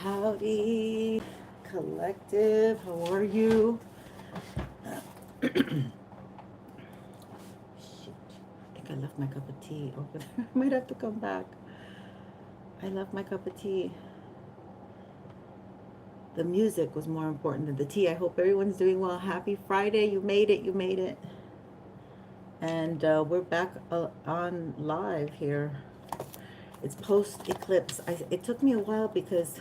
Howdy, collective. How are you? Shoot, I think I left my cup of tea over there. I might have to come back. I left my cup of tea. The music was more important than the tea. I hope everyone's doing well. Happy Friday. You made it. You made it. And we're back on live here. It's post-eclipse. It took me a while because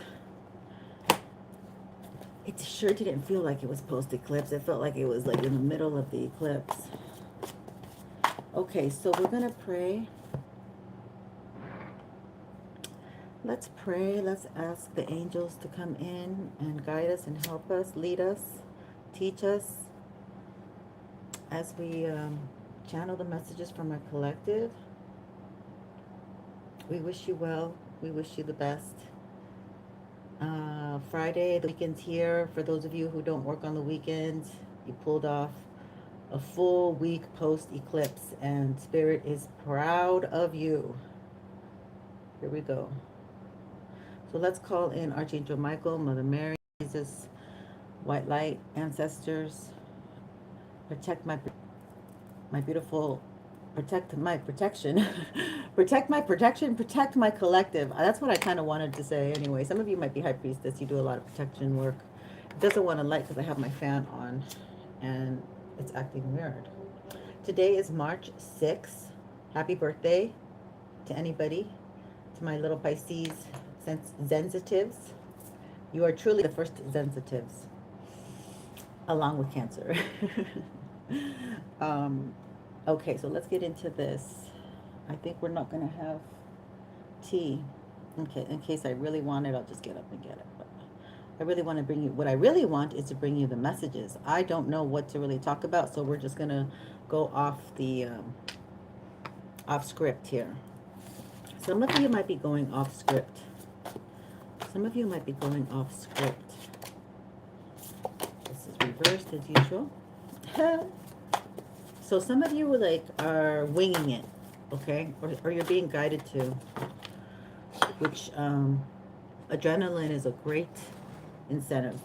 it sure didn't feel like it was post-eclipse. It felt like it was like in the middle of the eclipse. Okay, so we're going to pray. Let's pray. Let's ask the angels to come in and guide us and help us, lead us, teach us as we channel the messages from our collective. We wish you well. We wish you the best. Friday, the weekend's here. For those of you who don't work on the weekends, you pulled off a full week post-eclipse, and Spirit is proud of you. Here we go. So let's call in Archangel Michael, Mother Mary, Jesus, White Light, Ancestors. Protect my beautiful, protect my protection. Protect my protection, protect my collective. That's what I kind of wanted to say anyway. Some of you might be High Priestess. You do a lot of protection work. It doesn't want to light because I have my fan on and it's acting weird. Today is March 6th. Happy birthday to anybody, to my little Pisces sensitives. You are truly the first sensitives, along with Cancer. Okay, so let's get into this. I think we're not going to have tea. Okay, in case I really want it, I'll just get up and get it. But I really want to bring you, what I really want is to bring you the messages. I don't know what to really talk about, so we're just going to go off the, off script here. Some of you might be going off script. Some of you might be going off script. This is reversed as usual. So some of you are winging it, okay? Or you're being guided to, which adrenaline is a great incentive.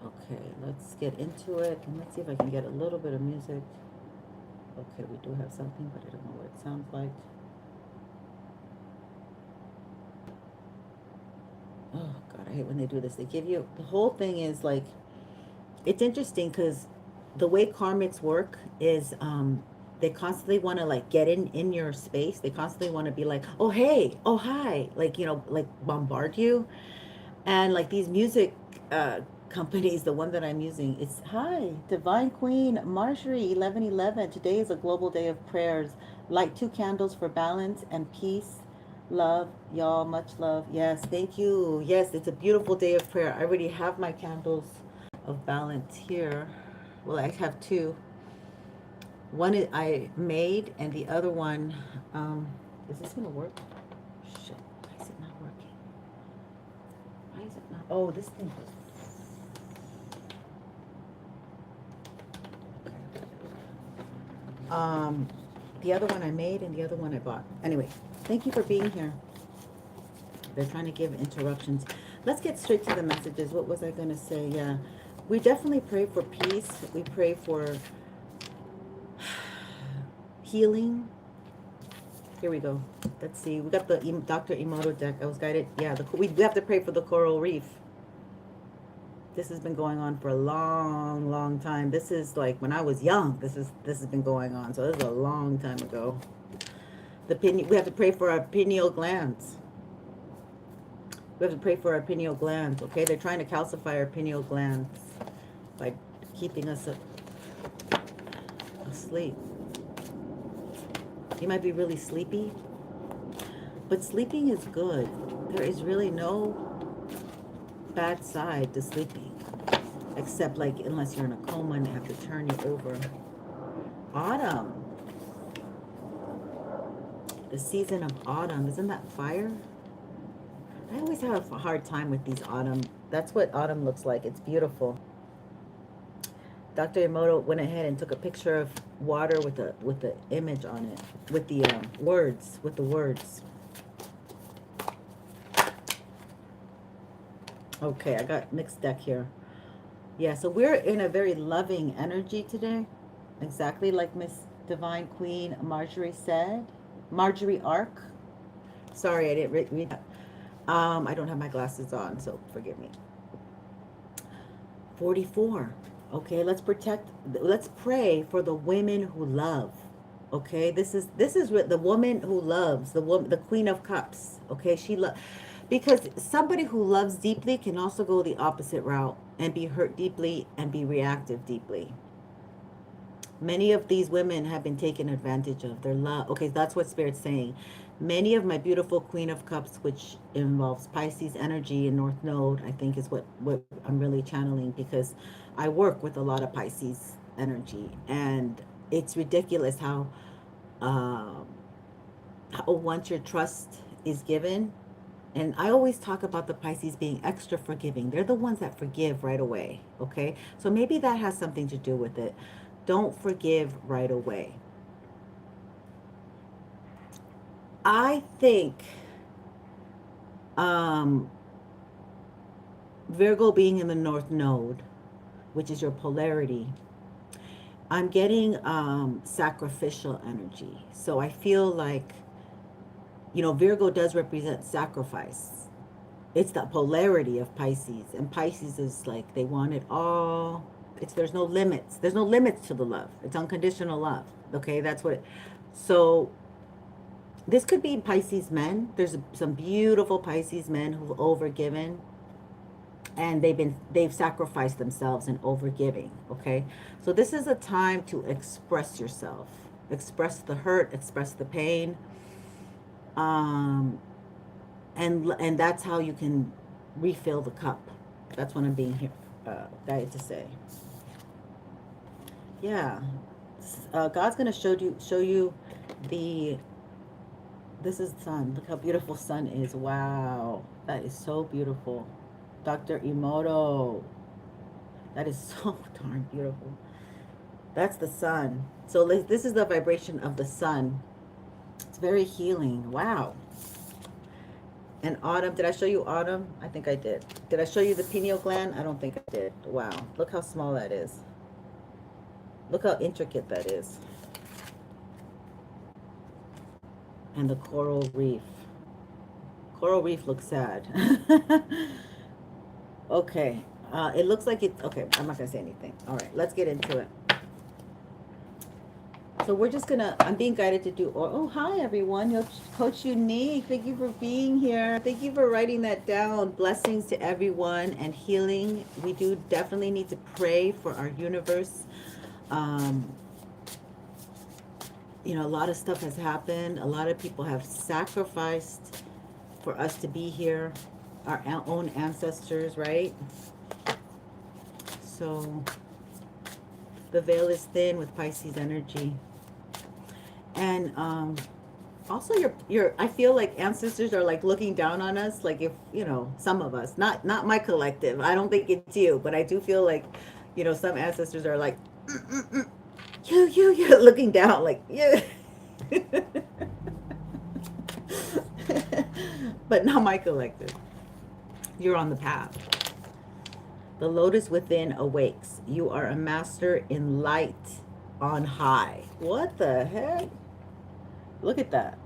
Okay, let's get into it. And let's see if I can get a little bit of music. Okay, we do have something, but I don't know what it sounds like. Oh, God, I hate when they do this. They give you, the whole thing is like, it's interesting because the way karmics work is they constantly want to like get in your space. They constantly want to be like, oh, hey, oh, hi, like, you know, like bombard you. And like these music companies, the one that I'm using, it's, hi, Divine Queen Marjorie 1111. Today is a global day of prayers. Light 2 candles for balance and peace. Love, y'all, much love. Yes, thank you. Yes, it's a beautiful day of prayer. I already have my candles of balance here. Well, I have 2. One I made, and the other one, is this gonna work? Shit, why is it not working? Why is it not? Oh, this thing. The other one I made, and the other one I bought. Anyway, thank you for being here. They're trying to give interruptions. Let's get straight to the messages. What was I gonna say? Yeah. We definitely pray for peace. We pray for healing. Here we go. Let's see. We got the Dr. Emoto deck. I was guided. Yeah, we have to pray for the coral reef. This has been going on for a long, long time. This is like when I was young. This has been going on. So this is a long time ago. We have to pray for our pineal glands. We have to pray for our pineal glands. Okay, they're trying to calcify our pineal glands by keeping us asleep. You might be really sleepy, but sleeping is good. There is really no bad side to sleeping, except like unless you're in a coma and they have to turn you over. Autumn. The season of autumn. Isn't that fire? I always have a hard time with these autumn. That's what autumn looks like. It's beautiful. Dr. Emoto went ahead and took a picture of water with the image on it, with the words, Okay, I got mixed deck here. Yeah, so we're in a very loving energy today. Exactly like Miss Divine Queen Marjorie said. Marjorie Ark. Sorry, I didn't read that. I don't have my glasses on, so forgive me. 44. Okay, let's pray for the women who love. Okay, this is what the woman who loves, the Queen of Cups. Okay, because somebody who loves deeply can also go the opposite route and be hurt deeply and be reactive deeply. Many of these women have been taken advantage of. Their love. Okay, that's what Spirit's saying. Many of my beautiful Queen of Cups, which involves Pisces energy and North Node, I think is what I'm really channeling, because I work with a lot of Pisces energy, and it's ridiculous um, how once your trust is given, and I always talk about the Pisces being extra forgiving. They're the ones that forgive right away. Okay, so maybe that has something to do with it. Don't forgive right away. I think um, Virgo being in the North Node, which is your polarity, I'm getting sacrificial energy. So I feel like, Virgo does represent sacrifice. It's the polarity of Pisces. And Pisces is like, they want it all. There's no limits. There's no limits to the love. It's unconditional love. Okay, that's what so this could be Pisces men. There's some beautiful Pisces men who've overgiven, and they've sacrificed themselves in overgiving. Okay, so this is a time to express yourself, express the hurt, express the pain, um, and that's how you can refill the cup. That's what I'm being here guided to say. Yeah, God's gonna show you the this is sun. Look how beautiful sun is. Wow. That is so beautiful. Dr. Emoto. That is so darn beautiful. That's the sun. So this is the vibration of the sun. It's very healing. Wow. And autumn. Did I show you autumn? I think I did. Did I show you the pineal gland? I don't think I did. Wow. Look how small that is. Look how intricate that is. And the coral reef. Coral reef looks sad. Okay. It looks like it. Okay, I'm not going to say anything. All right, let's get into it. So we're just going to, I'm being guided to do, oh, hi, everyone. Coach Unique, thank you for being here. Thank you for writing that down. Blessings to everyone and healing. We do definitely need to pray for our universe. A lot of stuff has happened. A lot of people have sacrificed for us to be here, our own ancestors, right? So the veil is thin with Pisces energy. And also your I feel like ancestors are like looking down on us, like, if some of us, not my collective, I don't think it's you, but I do feel like some ancestors are like, you looking down, like, yeah. But not my collective. You're on the path. The lotus within awakes. You are a master in light on high. What the heck? Look at that.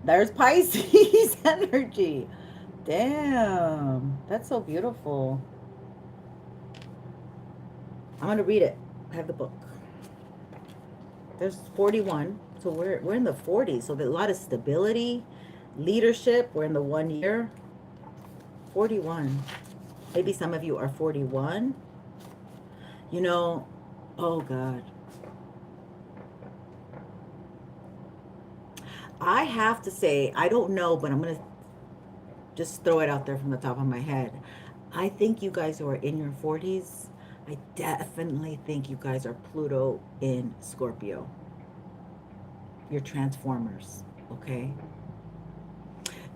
There's Pisces energy. Damn. That's so beautiful. I'm going to read it. I have the book. There's 41. So we're in the 40s. So there's a lot of stability, leadership. We're in the 1 year. 41. Maybe some of you are 41. Oh God. I have to say, I don't know, but I'm going to just throw it out there from the top of my head. I think you guys who are in your 40s, I definitely think you guys are Pluto in Scorpio. You're transformers, okay?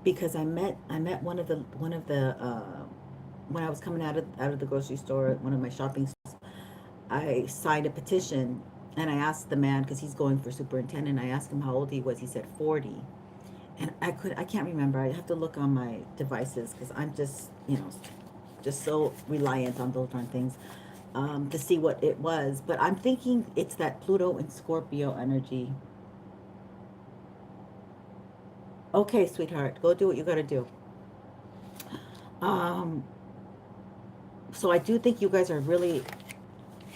Because I met one of the when I was coming out of the grocery store, one of my shopping stores, I signed a petition, and I asked the man, because he's going for superintendent, I asked him how old he was. He said 40. And I can't remember. I have to look on my devices, because I'm just, just so reliant on those darn things to see what it was. But I'm thinking it's that Pluto and Scorpio energy. Okay, sweetheart, go do what you gotta do. Um, so I do think you guys are really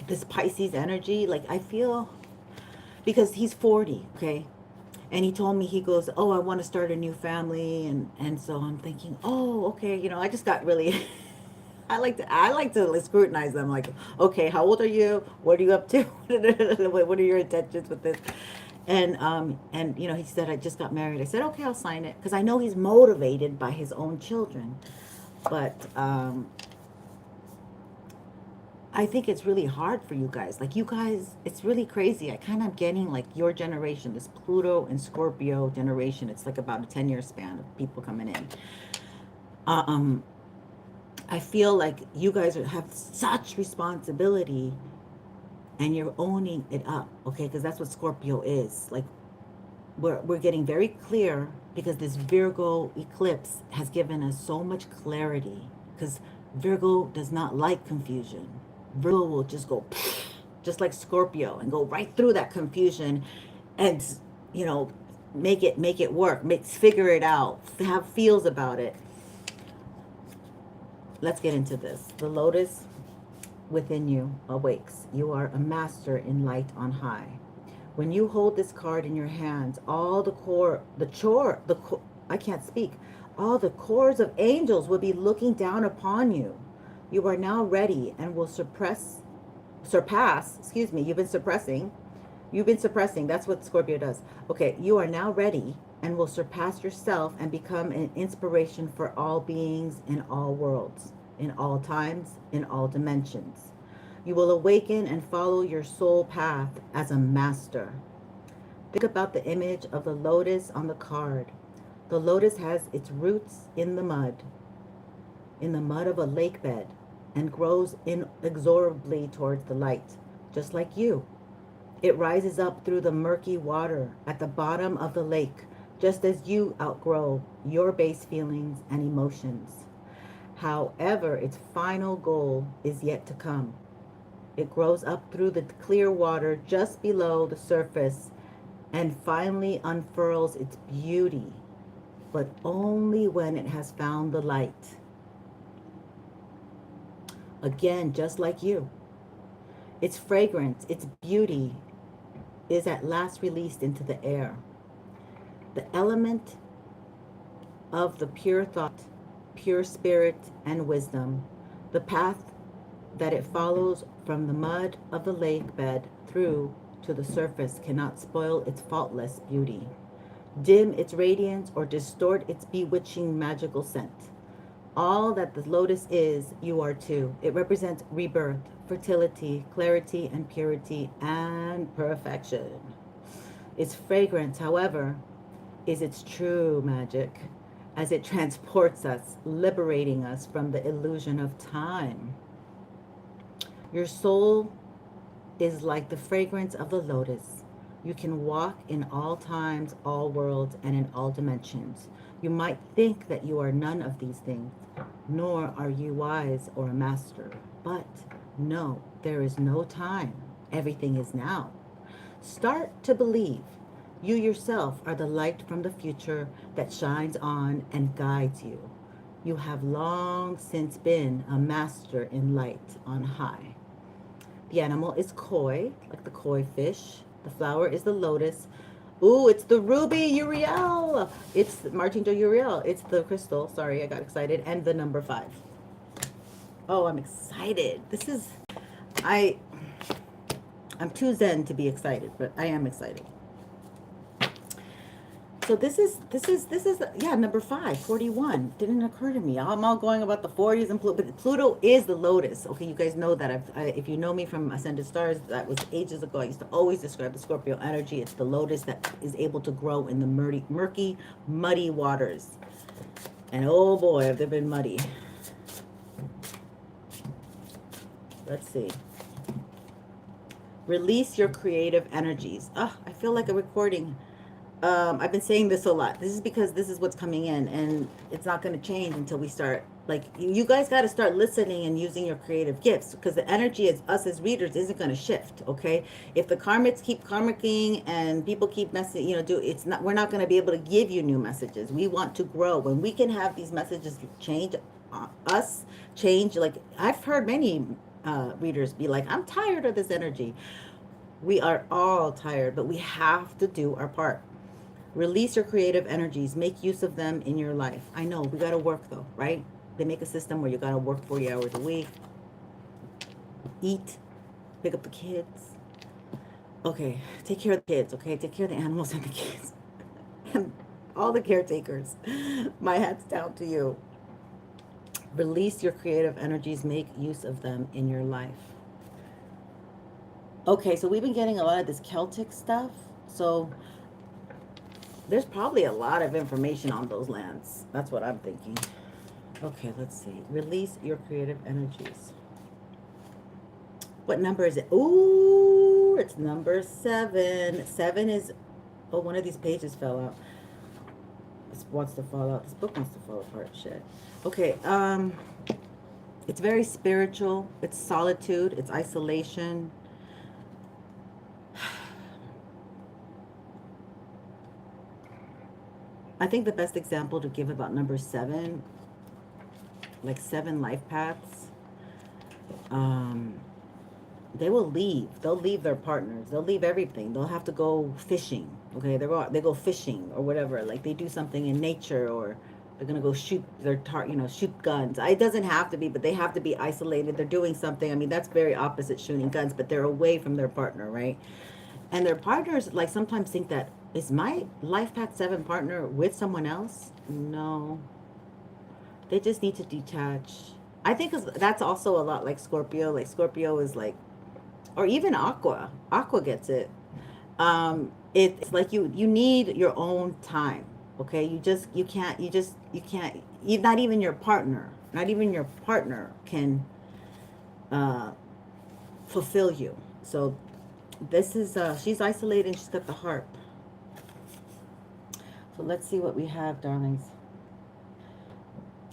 this Pisces energy. Like I feel because he's 40, okay, and he told me he goes, oh, I want to start a new family, and so I'm thinking, oh, okay, you know, I just got really. I like to like, scrutinize them. Like, okay, how old are you? What are you up to? What are your intentions with this? And you know, he said I just got married. I said okay, I'll sign it because I know he's motivated by his own children, but I think it's really hard for you guys. Like you guys, it's really crazy. I kind of getting like your generation, this Pluto and Scorpio generation. It's like about a 10-year span of people coming in. Um, I feel like you guys have such responsibility and you're owning it up, okay? Because that's what Scorpio is. Like we're getting very clear because this Virgo eclipse has given us so much clarity because Virgo does not like confusion. Virgo will just go just like Scorpio and go right through that confusion and you know make it work, figure it out, have feels about it. Let's get into this. The lotus within you awakes. You are a master in light on high. When you hold this card in your hands, all I can't speak, all the corps of angels will be looking down upon you. You are now ready and will surpass, excuse me, you've been suppressing, that's what Scorpio does. Okay, you are now ready and will surpass yourself and become an inspiration for all beings in all worlds, in all times, in all dimensions. You will awaken and follow your soul path as a master. Think about the image of the lotus on the card. The lotus has its roots in the mud of a lake bed, and grows inexorably towards the light, just like you. It rises up through the murky water at the bottom of the lake, just as you outgrow your base feelings and emotions. However, its final goal is yet to come. It grows up through the clear water just below the surface and finally unfurls its beauty, but only when it has found the light. Again, just like you. Its fragrance, its beauty is at last released into the air. The element of the pure thought, pure spirit, and wisdom, the path that it follows from the mud of the lake bed through to the surface cannot spoil its faultless beauty, dim its radiance, or distort its bewitching magical scent. All that the lotus is, you are too. It represents rebirth, fertility, clarity, and purity, and perfection. Its fragrance, however, is its true magic, as it transports us, liberating us from the illusion of time. Your soul is like the fragrance of the lotus. You can walk in all times, all worlds, and in all dimensions. You might think that you are none of these things, nor are you wise or a master. But no, there is no time. Everything is now. Start to believe. You yourself are the light from the future that shines on and guides you. You have long since been a master in light on high. The animal is koi, like the koi fish. The flower is the lotus. Ooh, it's the ruby Uriel. It's Martingale Uriel. It's the crystal. Sorry, I got excited. And the number 5. Oh, I'm excited. I, I'm too zen to be excited, but I am excited. So this is yeah, number 5, 41. Didn't occur to me. I'm all going about the 40s and Pluto, but Pluto is the lotus. Okay, you guys know that. If you know me from Ascendedstarz, that was ages ago. I used to always describe the Scorpio energy. It's the lotus that is able to grow in the murky, muddy waters. And oh boy, have they been muddy. Let's see. Release your creative energies. I feel like a recording. I've been saying this a lot. This is because this is what's coming in, and it's not going to change until we start. Like, you guys got to start listening and using your creative gifts, because the energy as us as readers isn't going to shift. Okay, if the karmics keep karmicking and people keep messing, do it's not. We're not going to be able to give you new messages. We want to grow. When we can have these messages change us, change. Like, I've heard many readers be like, "I'm tired of this energy." We are all tired, but we have to do our part. Release your creative energies. Make use of them in your life. I know, we got to work though, right? They make a system where you got to work 40 hours a week, eat, pick up the kids. Okay, take care of the kids, okay? Take care of the animals and the kids. And all the caretakers. My hat's down to you. Release your creative energies. Make use of them in your life. Okay, so we've been getting a lot of this Celtic stuff. So there's probably a lot of information on those lands. That's what I'm thinking. Okay, let's see. Release your creative energies. What number is it? Ooh, it's number 7. 7 is... Oh, one of these pages fell out. This wants to fall out. This book wants to fall apart. Shit. Okay, it's very spiritual. It's solitude. It's isolation. I think the best example to give about number 7, like 7 life paths, they will leave. They'll leave their partners. They'll leave everything. They'll have to go fishing. Okay, they go fishing or whatever. Like, they do something in nature, or they're gonna go shoot their shoot guns. It doesn't have to be, but they have to be isolated. They're doing something. I mean, that's very opposite shooting guns, but they're away from their partner, right? And their partners, like, sometimes think that, is my life path 7 partner with someone else? No. They just need to detach. I think that's also a lot like Scorpio. Like, Scorpio is like, or even Aqua. Aqua gets it. It's like you need your own time. Okay, you can't, not even your partner, can fulfill you. So this is, she's isolated and she's got the harp. So let's see what we have, darlings.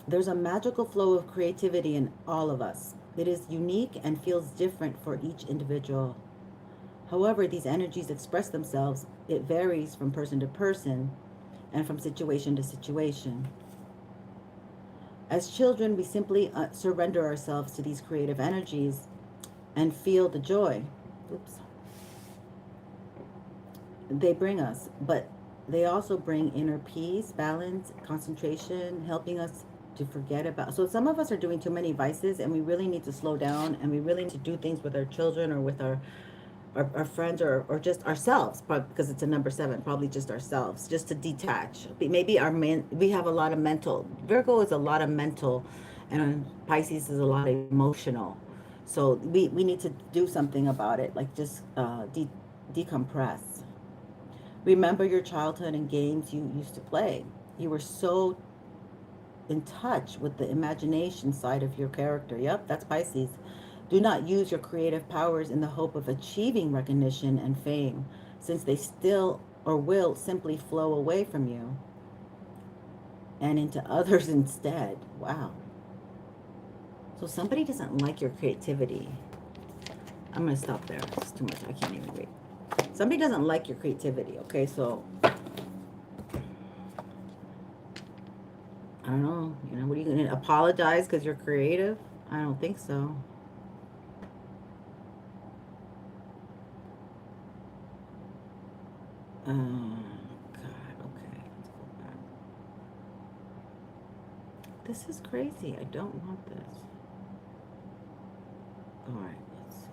There's a magical flow of creativity in all of us. It is unique and feels different for each individual. However, these energies express themselves. It varies from person to person and from situation to situation. As children, we simply surrender ourselves to these creative energies and feel the joy. Oops. They bring us, but they also bring inner peace, balance, concentration, helping us to forget about. So some of us are doing too many vices, and we really need to slow down, and we really need to do things with our children or with our friends, or just ourselves, because it's a number 7, probably just ourselves, just to detach. Maybe we have a lot of mental. Virgo is a lot of mental, and Pisces is a lot of emotional. So we need to do something about it, like just decompress. Remember your childhood and games you used to play. You were so in touch with the imagination side of your character. Yep, that's Pisces. Do not use your creative powers in the hope of achieving recognition and fame, since they still or will simply flow away from you and into others instead. Wow. So somebody doesn't like your creativity. I'm going to stop there. It's too much. I can't even read. Somebody doesn't like your creativity, okay? So, I don't know. What are you going to apologize because you're creative? I don't think so. God, okay. Let's go back. This is crazy. I don't want this. All right, let's see.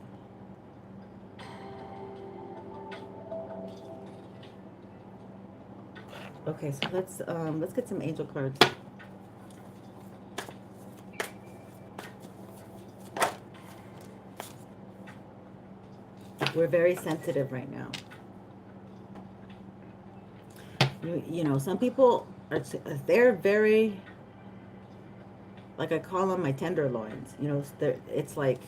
Okay, so let's get some angel cards. We're very sensitive right now. Some people they're very, like, I call them my tenderloins. It's like,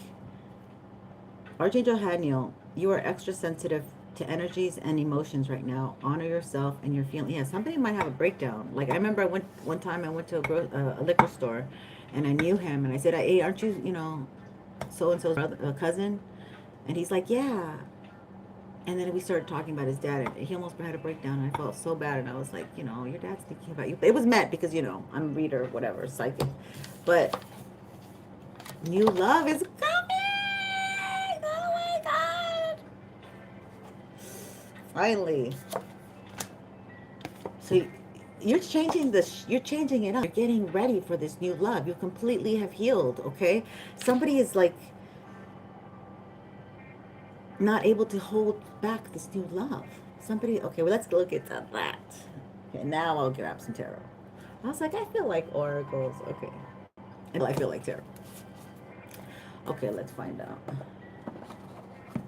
Archangel Haniel, you are extra sensitive to energies and emotions right now. Honor yourself and your feeling. Yeah, somebody might have a breakdown. Like I remember one time I went to a liquor store, and I knew him, and I said, "Hey, aren't you, so and so's cousin?" And he's like, "Yeah." And then we started talking about his dad, and he almost had a breakdown. And I felt so bad, and I was like, your dad's thinking about you. It was meant because I'm a reader, whatever, psychic, but new love is coming. Oh my God! Finally. So you're changing this. You're changing it up. You're getting ready for this new love. You completely have healed. Okay. Somebody is like not able to hold back this new love. Somebody. Okay. Well, let's look at that. Okay. Now I'll grab some tarot. I was like, I feel like oracles. Okay. And I feel like tarot. Okay. Let's find out.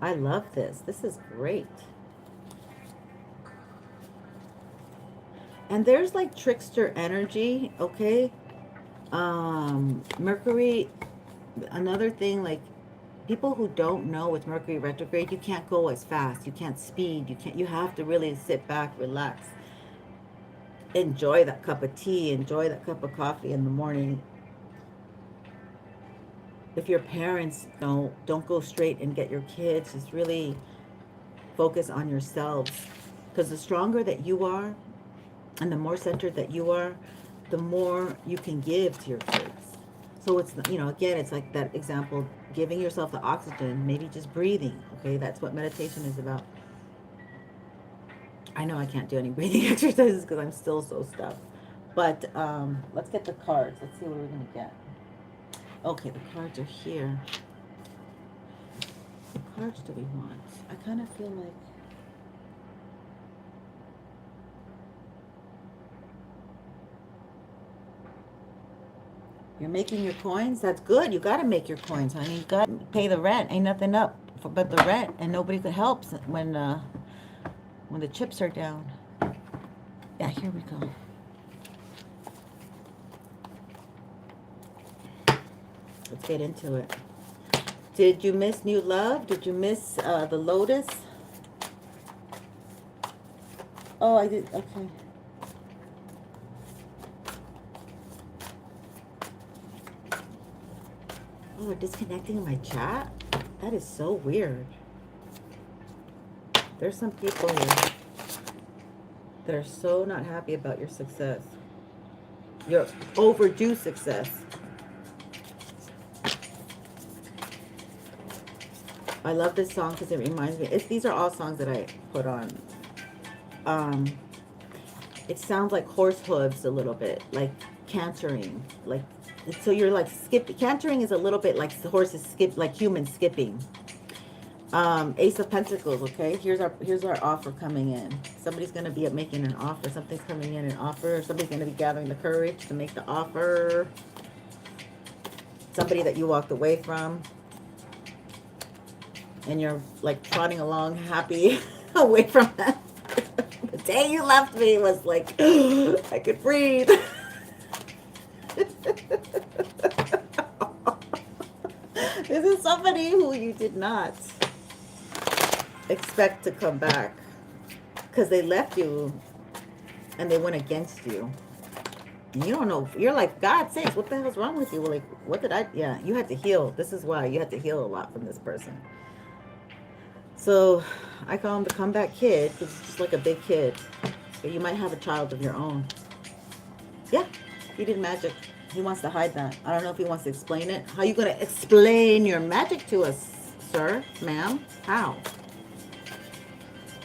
I love this. This is great. And there's like trickster energy, okay? Mercury, another thing, like people who don't know with Mercury retrograde, you can't go as fast, you can't speed, you have to really sit back, relax, enjoy that cup of tea, enjoy that cup of coffee in the morning. If your parents don't go straight and get your kids, just really focus on yourselves, because the stronger that you are and the more centered that you are, the more you can give to your kids. So it's, again, it's like that example, giving yourself the oxygen, maybe just breathing. Okay, that's what meditation is about. I know I can't do any breathing exercises because I'm still so stuck. But let's get the cards. Let's see what we're going to get. Okay, the cards are here. What cards do we want? I kind of feel like... You're making your coins? That's good. You got to make your coins, honey. You got to pay the rent. Ain't nothing up but the rent, and nobody could help when the chips are down. Yeah, here we go. Let's get into it. Did you miss new love? Did you miss the lotus? Oh, I did. Okay. Oh, we're disconnecting in my chat? That is so weird. There's some people here that are so not happy about your success. Your overdue success. I love this song because it reminds me. These are all songs that I put on. It sounds like horse hooves a little bit, like cantering, like. So you're like skipping. Cantering is a little bit like the horses skip, like humans skipping. Ace of Pentacles. Okay, here's our offer coming in. Somebody's gonna be making an offer. Something's coming in, an offer. Somebody's gonna be gathering the courage to make the offer. Somebody that you walked away from, and you're like trotting along happy away from them. The day you left me was like I could breathe. This is somebody who you did not expect to come back because they left you and they went against you. And you don't know. You're like, God sakes, what the hell's wrong with you? Well, like, what did I... Yeah, you had to heal. This is why you had to heal a lot from this person. So I call him the comeback kid because it's just like a big kid. So you might have a child of your own. Yeah, he did magic. He wants to hide that. I don't know if he wants to explain it. How are you going to explain your magic to us, sir, ma'am? How?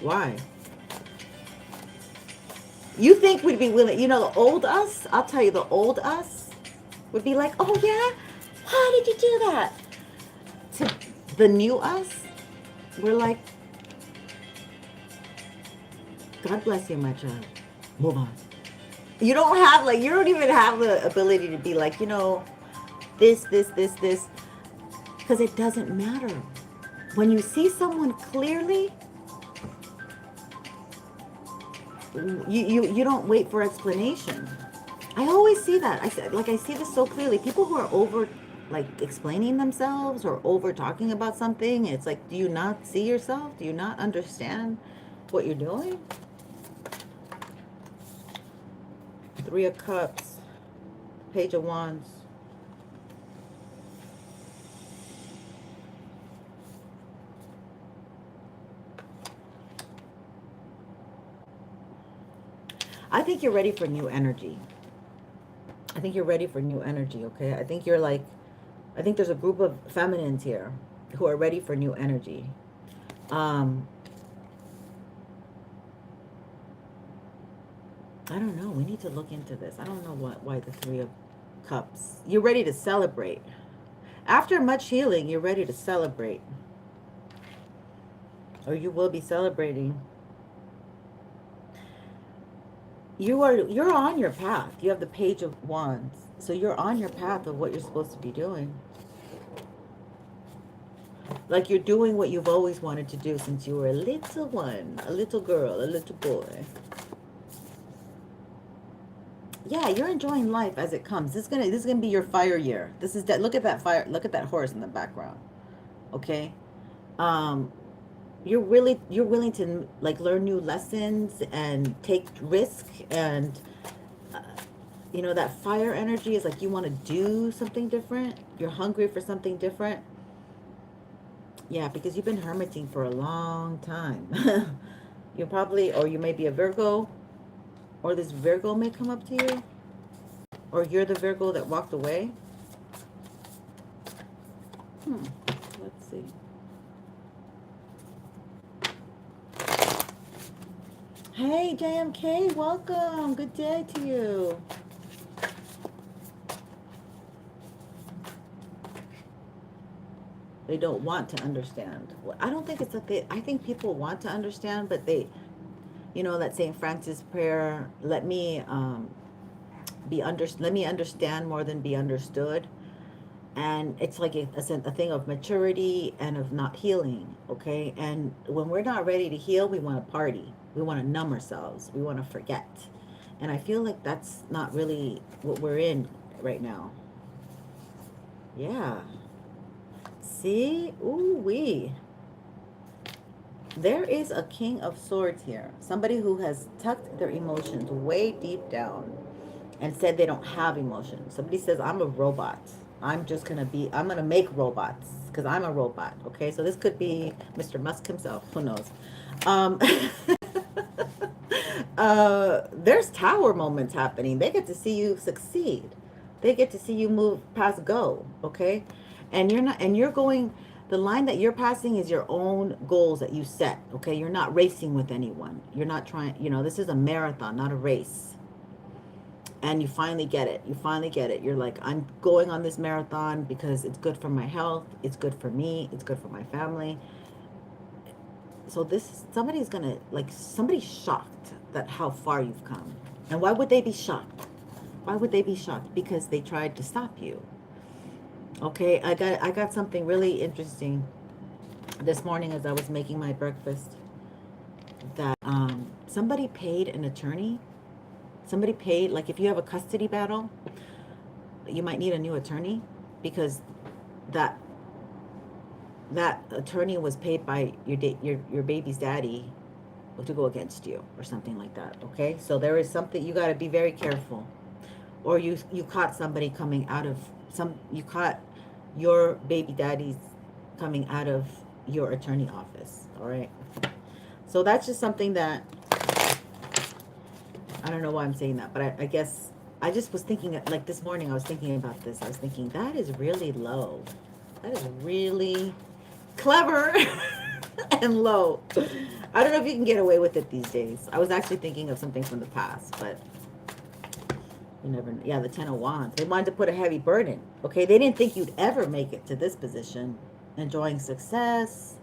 Why? You think we'd be willing, the old us, I'll tell you, the old us would be like, oh yeah? Why did you do that? To the new us, we're like, God bless you, my child. Move on. You don't have, like, you don't even have the ability to be like, this. Because it doesn't matter. When you see someone clearly, you don't wait for explanation. I always see that. I see this so clearly. People who are like explaining themselves or over talking about something. It's like, do you not see yourself? Do you not understand what you're doing? Three of Cups, Page of Wands. I think you're ready for new energy. I think you're ready for new energy, okay? I think you're like, I think there's a group of feminines here who are ready for new energy. I don't know. We need to look into this. I don't know why the Three of Cups. You're ready to celebrate. After much healing, you're ready to celebrate. Or you will be celebrating. You're on your path. You have the Page of Wands. So you're on your path of what you're supposed to be doing. Like you're doing what you've always wanted to do since you were a little one, a little girl, a little boy. Yeah, you're enjoying life as it comes. This is gonna be your fire year. This is that. Look at that fire. Look at that horse in the background. Okay, um, you're willing to like learn new lessons and take risk, and you know that fire energy is like you want to do something different. You're hungry for something different. Yeah, because you've been hermiting for a long time. You're probably, or you may be a Virgo, or this Virgo may come up to you, or you're the Virgo that walked away. Let's see. Hey, JMK, welcome. Good day to you. They don't want to understand. Well, I don't think it's that they, I think people want to understand, but they, you know, that St. Francis prayer, let me let me understand more than be understood. And it's like a thing of maturity and of not healing, okay? And when we're not ready to heal, we want to party. We want to numb ourselves. We want to forget. And I feel like that's not really what we're in right now. Yeah. See? Ooh-wee. There is a King of Swords here. Somebody who has tucked their emotions way deep down and said they don't have emotions. Somebody says, I'm a robot. I'm going to make robots because I'm a robot. Okay, so this could be Mr. Musk himself. Who knows? There's tower moments happening. They get to see you succeed. They get to see you move past go. Okay, and you're going, the line that you're passing is your own goals that you set. Okay, you're not racing with anyone. You're not trying, you know, this is a marathon, not a race. And you finally get it. You finally get it. You're like, I'm going on this marathon because it's good for my health. It's good for me. It's good for my family. So somebody's gonna, like, somebody's shocked that how far you've come. And why would they be shocked? Why would they be shocked? Because they tried to stop you. Okay, I got something really interesting this morning as I was making my breakfast. That somebody paid an attorney. Somebody paid, like if you have a custody battle, you might need a new attorney because that attorney was paid by your baby's daddy to go against you or something like that. Okay, so there is something, you got to be very careful. Or you caught somebody coming out of you caught your baby daddy's coming out of your attorney office. All right, so that's just something that I don't know why I'm saying that, but I guess I just was thinking, like this morning I was thinking about this. I was thinking that is really low. That is really clever and low. I don't know if you can get away with it these days. I was actually thinking of something from the past, but you never know. Yeah, the Ten of Wands. They wanted to put a heavy burden. Okay, they didn't think you'd ever make it to this position, enjoying success.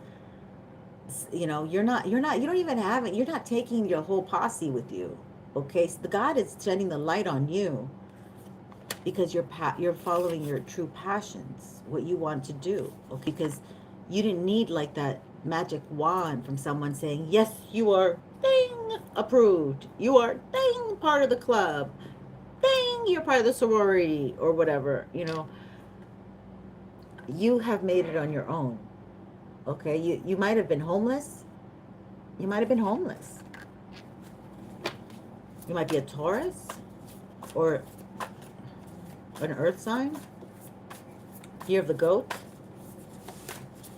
You know, you don't even have it. You're not taking your whole posse with you. Okay, so the God is shedding the light on you because you're following your true passions, what you want to do. Okay, because you didn't need like that magic wand from someone saying, yes, you are ding approved. You are ding part of the club. Ding, you're part of the sorority or whatever, you know. you have made it on your own. Okay, you might have been homeless. You might have been homeless. You might be a Taurus or an earth sign. Year of the goat.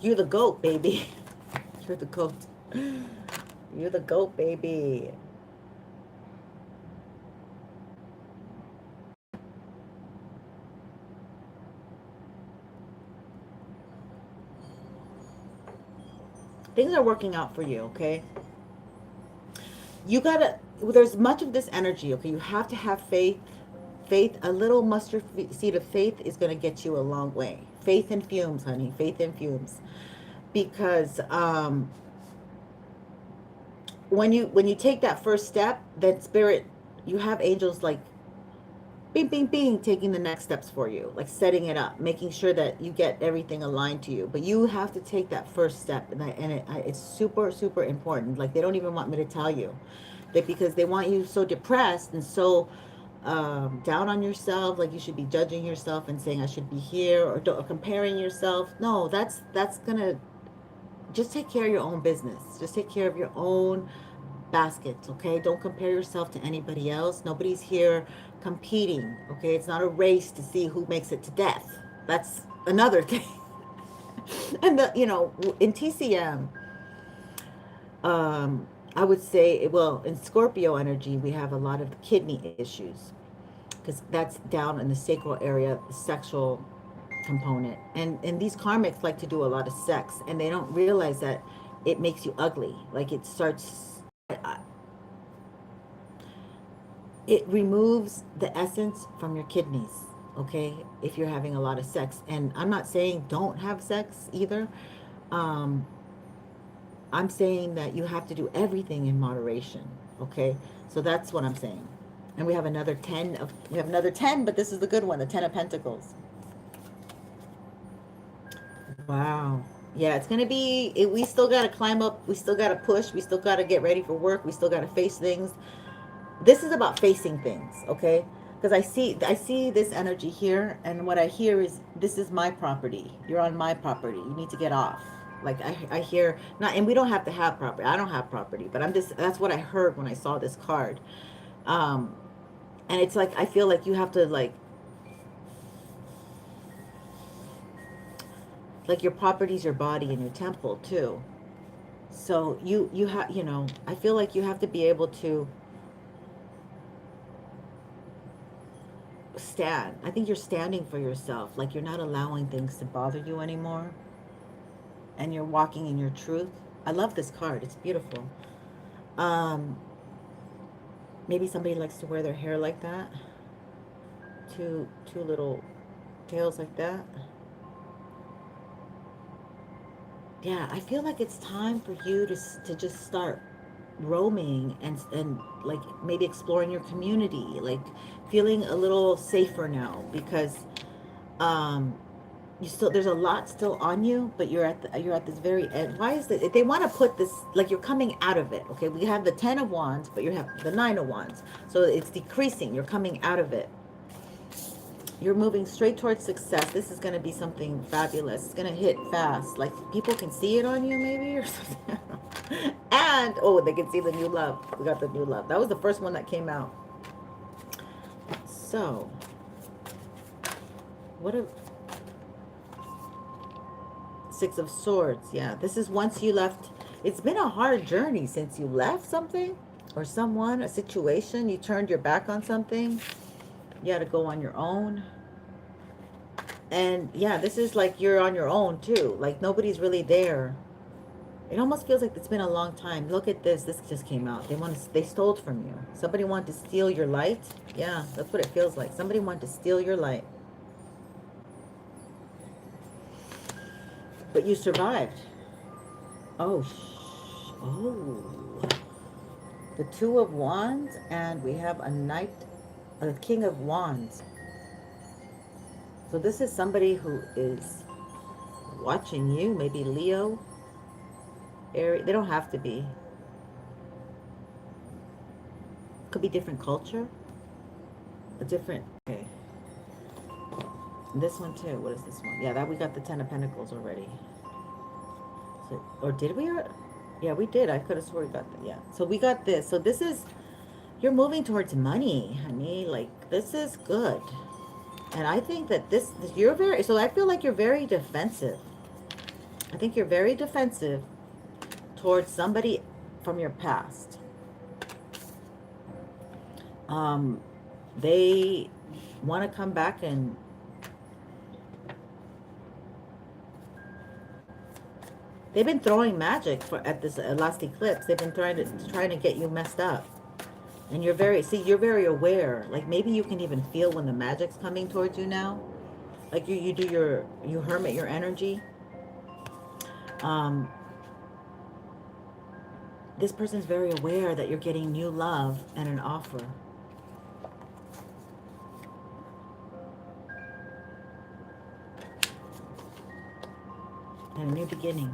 You're the goat, baby. You're the goat. You're the goat, baby. Things are working out for you, okay? You gotta, there's much of this energy, okay? You have to have faith. Faith, a little mustard seed of faith is gonna get you a long way. Faith in fumes, honey. Faith in fumes. Because when you take that first step, then spirit, you have angels like bing, bing, bing, taking the next steps for you, like setting it up, making sure that you get everything aligned to you. But you have to take that first step, and it's super, super important. Like they don't even want me to tell you, that because they want you so depressed and so down on yourself, like you should be judging yourself and saying I should be here, or comparing yourself. No, that's gonna, just take care of your own business. Just take care of your own baskets, okay? Don't compare yourself to anybody else. Nobody's here competing, okay? It's not a race to see who makes it to death. That's another thing. And in TCM, I would say, well, in Scorpio energy, we have a lot of kidney issues because that's down in the sacral area, sexual component. And these karmics like to do a lot of sex, and they don't realize that it makes you ugly. Like it starts, it removes the essence from your kidneys, okay, if you're having a lot of sex. And I'm not saying don't have sex either. um I'm saying that you have to do everything in moderation, okay? So that's what I'm saying. And we have another 10, but this is the good one, the 10 of Pentacles. Wow. Yeah, it's gonna be we still gotta climb up, we still gotta push, we still gotta get ready for work, we still gotta face things. This is about facing things, okay? Because I see this energy here, and what I hear is, this is my property, you're on my property, you need to get off. Like I hear, not, and we don't have to have property, I don't have property, but I'm just, that's what I heard when I saw this card. um and it's like, I feel like you have to, like your property's your body and your temple too. So you have, I feel like you have to be able to stand. I think you're standing for yourself. Like you're not allowing things to bother you anymore. And you're walking in your truth. I love this card. It's beautiful. Um, Maybe somebody likes to wear their hair like that. Two little tails like that. Yeah, I feel like it's time for you to just start roaming and like maybe exploring your community, like feeling a little safer now, because um you still, there's a lot still on you, but you're at this very end. Why is that? They want to put this, like you're coming out of it, okay? We have the 10 of wands, but you have the 9 of wands, so it's decreasing. You're coming out of it. You're moving straight towards success. This is going to be something fabulous. It's going to hit fast, like people can see it on you maybe, or something. And oh, they can see the new love. We got the new love. That was the first one that came out. So what a Six of Swords. Yeah, this is once you left. It's been a hard journey since you left something or someone, a situation. You turned your back on something. You had to go on your own. And yeah, this is like you're on your own too. Like nobody's really there. It almost feels like it's been a long time. Look at this. This just came out. They stole from you. Somebody wanted to steal your light. Yeah, that's what it feels like. Somebody wanted to steal your light. But you survived. Oh, the Two of Wands, and we have a King of Wands. So this is somebody who is watching you, maybe Leo, Aries. They don't have to be. Could be different culture, a different. Okay. This one too. What is this one? Yeah, that we got the Ten of Pentacles already. So, or did we? Yeah, we did. I could have swore we got that. Yeah. So we got this. So this is, you're moving towards money, honey. Like, this is good. And I think that you're very, so I feel like you're very defensive. I think you're very defensive towards somebody from your past. They want to come back and they've been throwing magic at this last eclipse. They've been trying to get you messed up. And you're very aware. Like, maybe you can even feel when the magic's coming towards you now. Like, you hermit your energy. This person's very aware that you're getting new love and an offer. And a new beginning.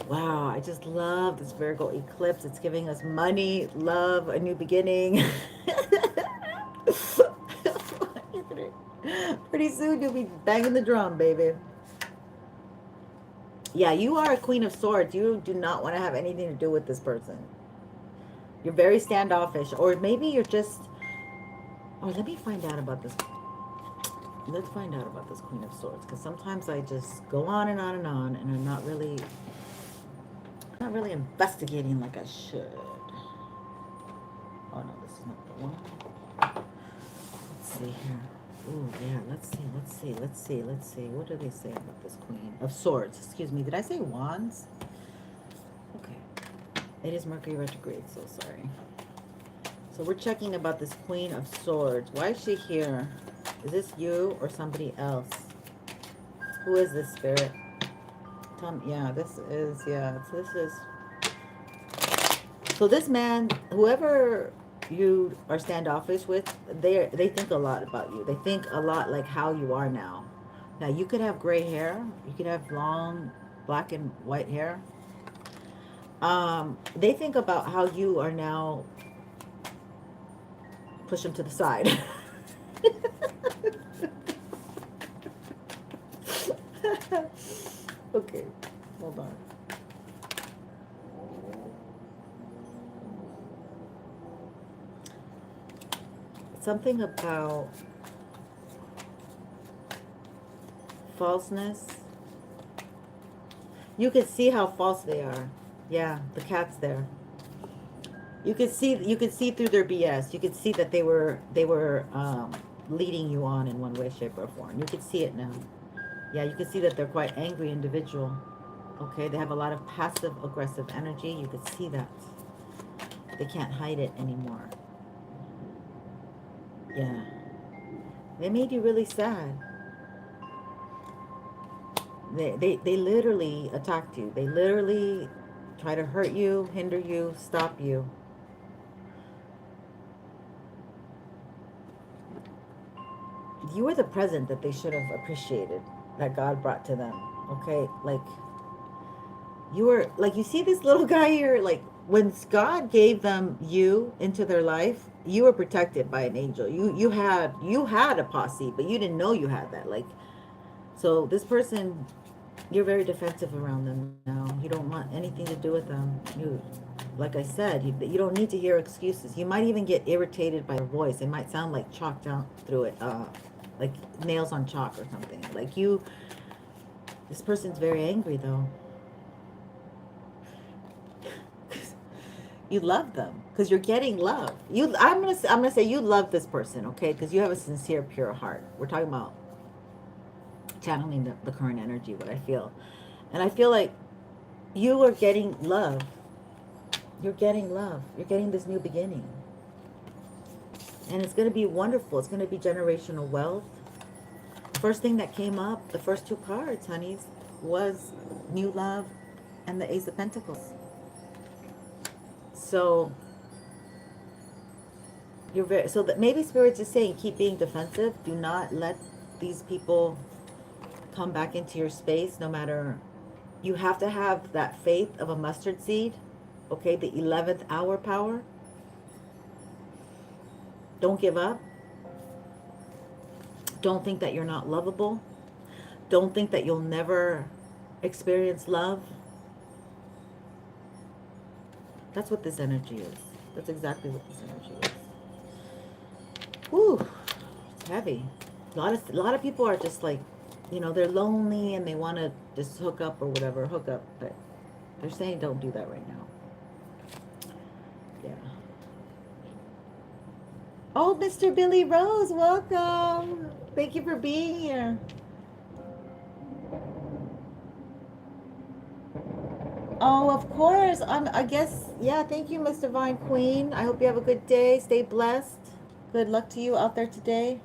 Wow, I just love this Virgo eclipse. It's giving us money, love, a new beginning. Pretty soon you'll be banging the drum, baby. Yeah, you are a Queen of Swords. You do not want to have anything to do with this person. You're very standoffish. Or maybe you're just... Oh, let me find out about this. Let's find out about this Queen of Swords. Because sometimes I just go on and on and on. And I'm not really investigating like I should. Oh, no, this is not the one. Let's see here. Oh, yeah, let's see. What do they say about this Queen of Swords? Excuse me, did I say Wands? Okay. It is Mercury retrograde, so sorry. So we're checking about this Queen of Swords. Why is she here? Is this you or somebody else? Who is this, Spirit? Yeah, this is, yeah, so this man, whoever you are standoffish with, they think a lot about you. They think a lot like how you are now. Now, you could have gray hair. You could have long black and white hair. They think about how you are now. Push them to the side. Okay, hold on. Something about falseness. You can see how false they are. Yeah, the cat's there. You could see through their BS. You could see that they were leading you on in one way, shape, or form. You could see it now. Yeah, you can see that they're quite angry individual. Okay, they have a lot of passive aggressive energy. You could see that. They can't hide it anymore. Yeah. They made you really sad. They literally attacked you. They literally try to hurt you, hinder you, stop you. You were the present that they should have appreciated, that God brought to them. Okay, like you were, like, you see this little guy here, like when God gave them you into their life, you were protected by an angel. You had a posse, but you didn't know you had that. Like, so this person, you're very defensive around them now. You don't want anything to do with them. You, like I said, you don't need to hear excuses. You might even get irritated by their voice. It might sound like chalked out through it, like nails on chalk or something. Like this person's very angry though. You love them because you're getting love. I'm gonna say you love this person, okay? Because you have a sincere, pure heart. We're talking about channeling the current energy, what I feel. And I feel like you are getting love. You're getting love. You're getting this new beginning. And it's going to be wonderful. It's going to be generational wealth. First thing that came up, the first two cards, honeys, was new love and the Ace of Pentacles. So that maybe Spirit's just saying, keep being defensive. Do not let these people come back into your space, no matter. You have to have that faith of a mustard seed, okay? The 11th hour power. Don't give up. Don't think that you're not lovable. Don't think that you'll never experience love. That's what this energy is. That's exactly what this energy is. Whew, it's heavy. A lot of people are just like, you know, they're lonely and they want to just hook up or whatever, hook up, but they're saying don't do that right now. Yeah. Oh, Mr. Billy Rose, welcome. Thank you for being here. Oh, of course. I guess, yeah, thank you, Miss Divine Queen. I hope you have a good day. Stay blessed. Good luck to you out there today.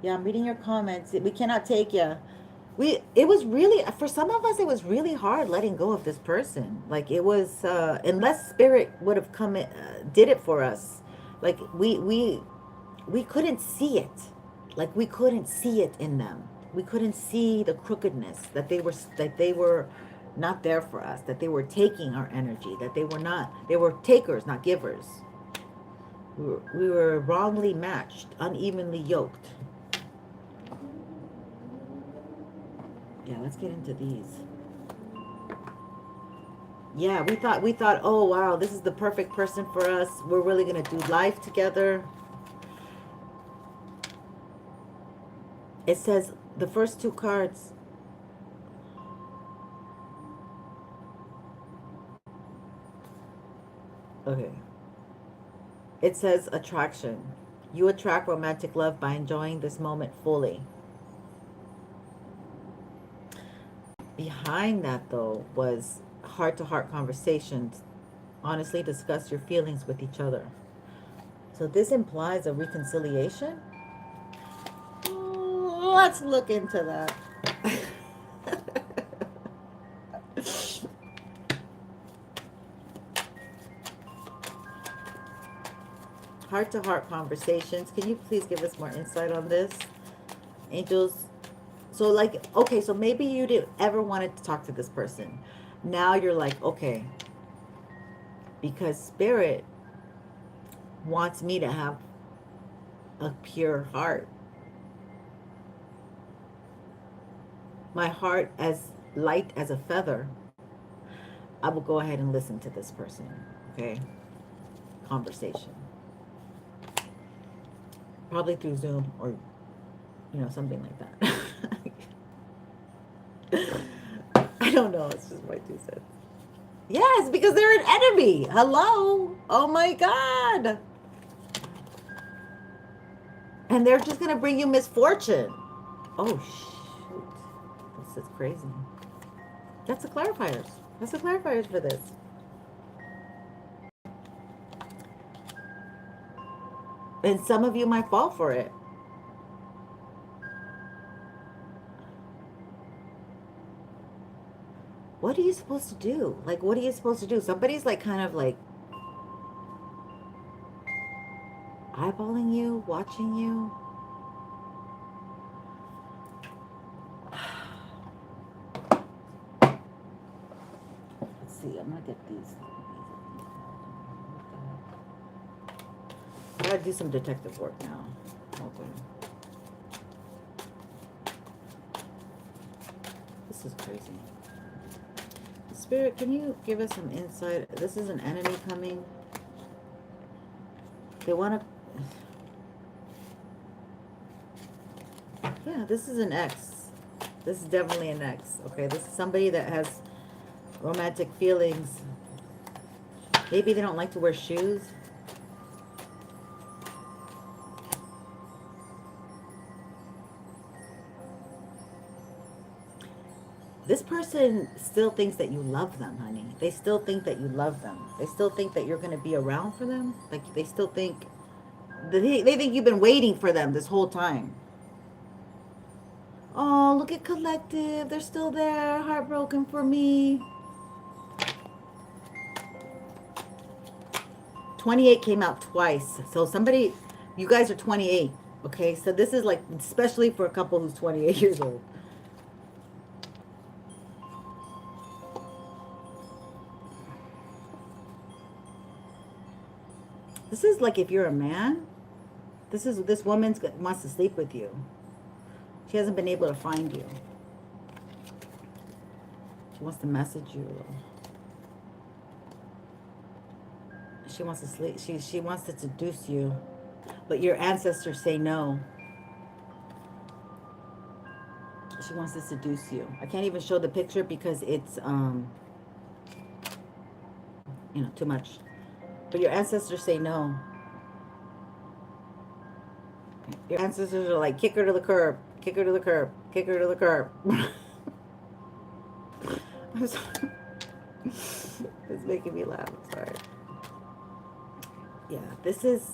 Yeah, I'm reading your comments. We cannot take you. It was really, for some of us, it was really hard letting go of this person. Like it was, unless spirit would have come in, did it for us. Like we couldn't see it. Like we couldn't see it in them. We couldn't see the crookedness that they were not there for us, that they were taking our energy, that they were takers, not givers. We were wrongly matched, unevenly yoked. Yeah, let's get into these. Yeah, we thought, oh wow, this is the perfect person for us. We're really gonna do life together. It says the first two cards. Okay. It says attraction. You attract romantic love by enjoying this moment fully. Behind that, though, was heart-to-heart conversations. Honestly discuss your feelings with each other. So this implies a reconciliation? Let's look into that. Heart-to-heart conversations. Can you please give us more insight on this? Angels. So like, okay, so maybe you didn't ever wanted to talk to this person. Now you're like, okay, because spirit wants me to have a pure heart. My heart as light as a feather. I will go ahead and listen to this person. Okay? Conversation. Probably through Zoom or, you know, something like that. I don't know. It's just my 2 cents. Yes, because they're an enemy. Hello. Oh my God. And they're just going to bring you misfortune. Oh, shoot. This is crazy. That's the clarifiers. That's the clarifiers for this. And some of you might fall for it. What are you supposed to do? Like, what are you supposed to do? Somebody's like kind of like eyeballing you, watching you. Let's see. I'm gonna get these. I gotta do some detective work now. Okay. This is crazy. Spirit, can you give us some insight? This is an enemy coming. They want to... Yeah, this is an ex. This is definitely an ex. Okay, this is somebody that has romantic feelings. Maybe they don't like to wear shoes. This person still thinks that you love them, honey. They still think that you love them. They still think that you're going to be around for them. Like, they still think... They think you've been waiting for them this whole time. Oh, look at Collective. They're still there. Heartbroken for me. 28 came out twice. So somebody... You guys are 28. Okay? So this is like... Especially for a couple who's 28 years old. This is like if you're a man This woman wants to sleep with you. She hasn't been able to find you. She wants to message you. She wants to sleep. She wants to seduce you. But your ancestors say no. She wants to seduce you. I can't even show the picture because it's you know, too much. But your ancestors say no. Your ancestors are like, kick her to the curb, kick her to the curb, kick her to the curb. I'm sorry. It's making me laugh. I'm sorry. Yeah, this is...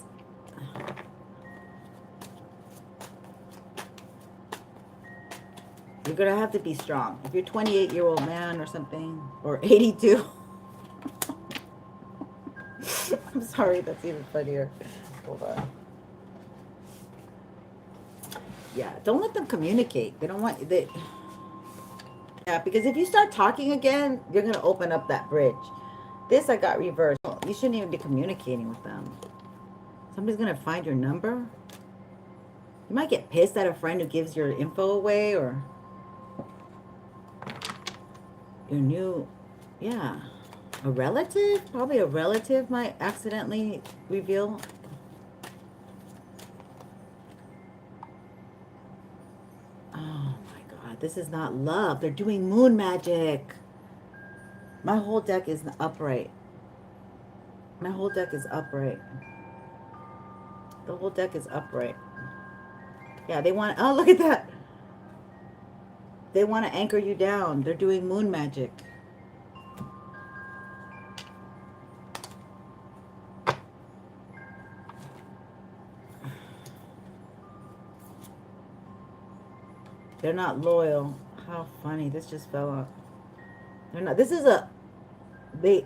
You're going to have to be strong. If you're a 28-year-old man or something, or 82. I'm sorry, that's even funnier. Hold on. Yeah, don't let them communicate. They don't want... Yeah, because if you start talking again, you're going to open up that bridge. This I got reversed. You shouldn't even be communicating with them. Somebody's going to find your number. You might get pissed at a friend who gives your info away, or your new, yeah, a relative. Probably a relative might accidentally reveal. Oh my God, this is not love. They're doing moon magic. My whole deck is upright. My whole deck is upright. The whole deck is upright. Yeah, they want... Oh, look at that. They want to anchor you down. They're doing moon magic. They're not loyal. How funny. This just fell off. They're not... This is a... They're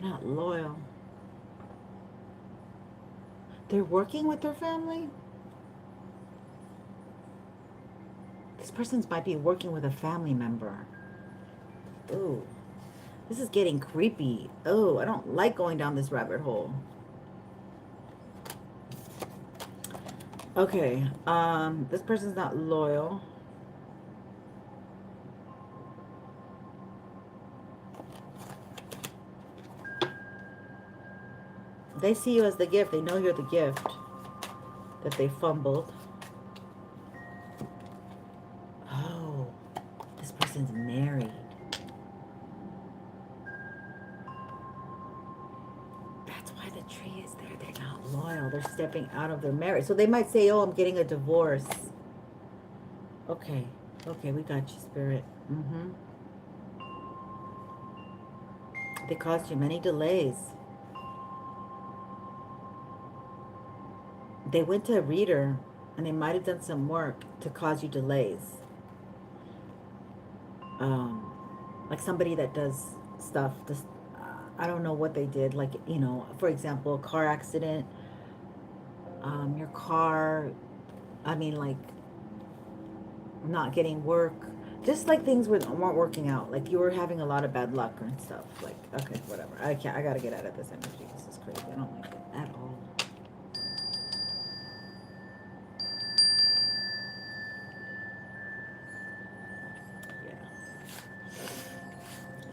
not loyal. They're working with their family? This person might be working with a family member. Ooh. This is getting creepy. Oh, I don't like going down this rabbit hole. Okay. This person's not loyal. They see you as the gift. They know you're the gift that they fumbled. Oh, this person's married. That's why the tree is there. They're not loyal. They're stepping out of their marriage. So they might say, oh, I'm getting a divorce. Okay. Okay, we got you, Spirit. They caused you many delays. They went to a reader and they might have done some work to cause you delays. Like somebody that does stuff, just, I don't know what they did. Like, you know, for example, a car accident, your car, I mean, like, not getting work. Just like things weren't working out. Like you were having a lot of bad luck and stuff. Like, okay, whatever. I gotta get out of this energy. This is crazy. I don't like it at all.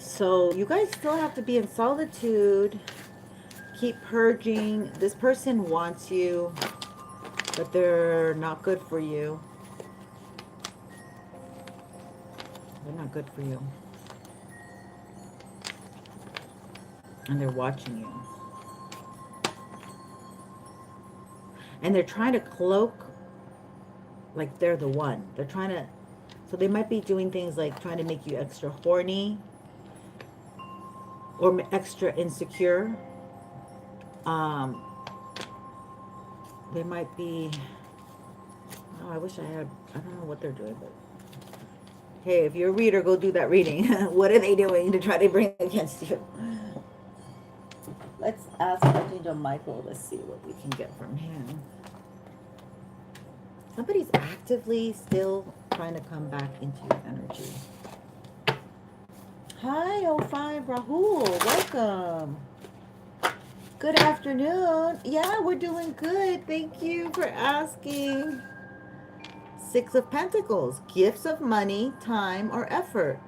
So you guys still have to be in solitude. Keep purging. This person wants you, but they're not good for you. They're not good for you. And they're watching you. And they're trying to cloak like they're the one. They're trying to... So they might be doing things like trying to make you extra horny. Or extra insecure. They might be... Oh, I wish I had... I don't know what they're doing, but... Hey, if you're a reader, go do that reading. What are they doing to try to bring against you? Let's ask Archangel Michael. Let's see what we can get from him. Somebody's actively still trying to come back into your energy. Hi, 05 Rahul. Welcome. Good afternoon. Yeah, we're doing good. Thank you for asking. Six of Pentacles, gifts of money, time, or effort.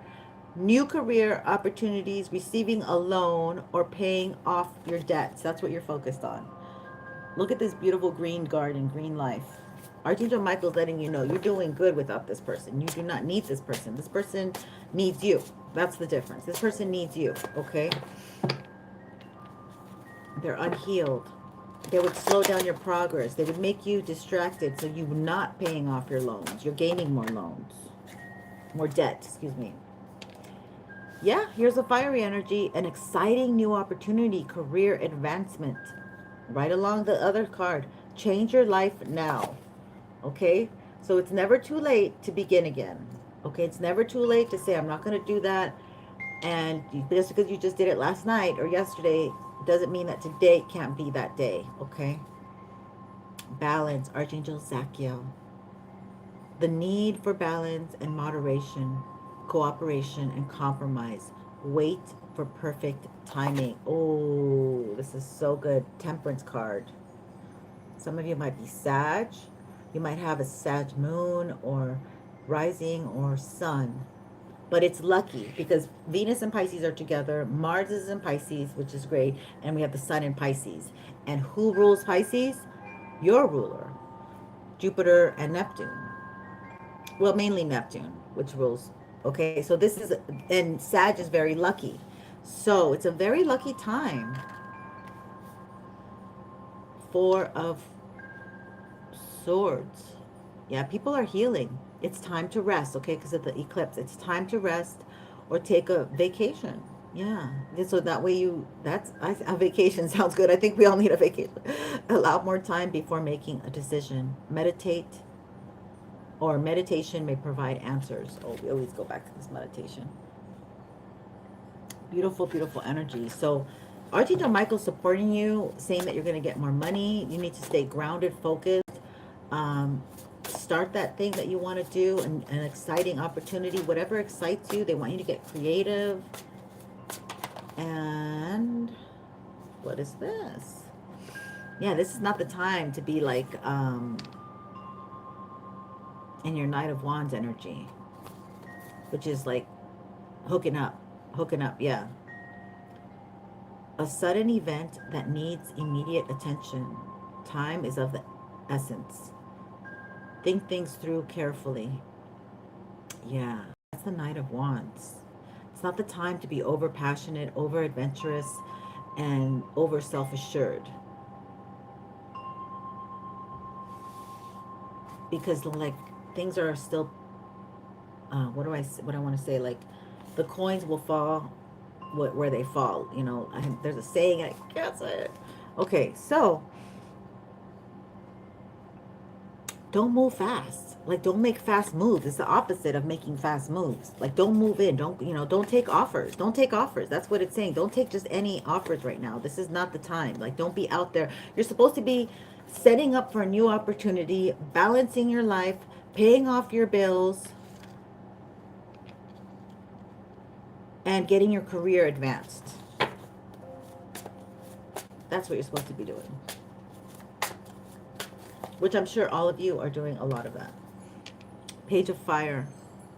New career opportunities, receiving a loan, or paying off your debts. That's what you're focused on. Look at this beautiful green garden, green life. Archangel Michael's letting you know you're doing good without this person. You do not need this person. This person needs you. That's the difference. This person needs you, okay? They're unhealed. They would slow down your progress. They would make you distracted so you're not paying off your loans. You're gaining more loans. More debt, excuse me. Yeah, here's a fiery energy, an exciting new opportunity, career advancement. Right along the other card. Change your life now. Okay? So it's never too late to begin again. Okay? It's never too late to say, I'm not going to do that. And just because you just did it last night or yesterday doesn't mean that today can't be that day. Okay? Balance, Archangel Zachiel. The need for balance and moderation, cooperation and compromise. Wait for perfect timing. Oh, this is so good. Temperance card. Some of you might be Sag. You might have a Sag moon or rising or sun. But it's lucky because Venus and Pisces are together. Mars is in Pisces, which is great. And we have the sun in Pisces. And who rules Pisces? Your ruler, Jupiter and Neptune. Well, mainly Neptune, which rules. Okay, so this is, and Sag is very lucky. So it's a very lucky time. Four of Swords. Yeah, people are healing. It's time to rest, okay, because of the eclipse. It's time to rest or take a vacation. Yeah. So that way a vacation sounds good. I think we all need a vacation. Allow more time before making a decision. Meditate or meditation may provide answers. Oh, we always go back to this meditation. Beautiful, beautiful energy. So Archangel Michael supporting you, saying that you're going to get more money. You need to stay grounded, focused. Start that thing that you want to do, an exciting opportunity, whatever excites you. They want you to get creative. And what is this? Yeah, this is not the time to be like in your Knight of Wands energy, which is like hooking up, yeah. A sudden event that needs immediate attention. Time is of the essence. Think things through carefully. Yeah, that's the Knight of Wands. It's not the time to be over passionate, over adventurous, and over self-assured. Because like things are still, what I want to say, like the coins will fall where they fall. You know, there's a saying, I can't say it. Okay, so don't move fast. Like, don't make fast moves. It's the opposite of making fast moves. Like, don't move in. Don't take offers. Don't take offers. That's what it's saying. Don't take just any offers right now. This is not the time. Like, don't be out there. You're supposed to be setting up for a new opportunity, balancing your life, paying off your bills, and getting your career advanced. That's what you're supposed to be doing. Which I'm sure all of you are doing a lot of that. Page of Fire.